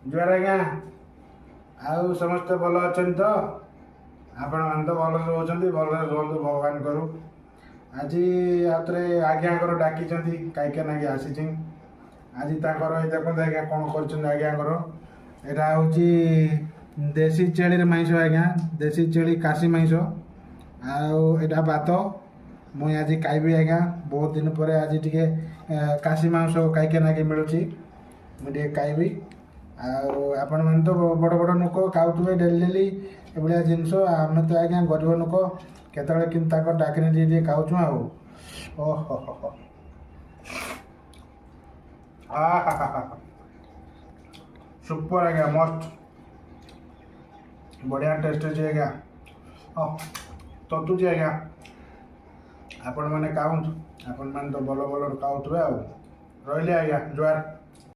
जुआर आज्ञा आउ समस्ते भल अच्छा तो आपण मैंने तो भल रोचे भल रुहतु भगवान करू आज आउे आज्ञा डाकी कईके नागी आसी आज ताकर देखते आज्ञा कौन कर आज्ञाकर यहाँ हूँ देसी छेली माइस आज्ञा देसी छेली काशी माइस आटा भात मुई आज खाइबी आज्ञा बहुत दिन पर आज टे काशी मांस कईके नागी मिलूँ मुझे खाइबी आपण मैंने तो बड़ बड़ लोक खाऊे डेली डेली एभलिया जिनस आम तो आज्ञा गरीब लोक केतले कि डाकिनी टे खाऊँ ओहो सुपर आज्ञा मस्त बढ़िया टेस्ट अच्छे आज्ञा ततुची आज्ञा आपण मैंने खाऊँ आपण मैंने तो भल भल खाऊे आ रही आज्ञा जुआर।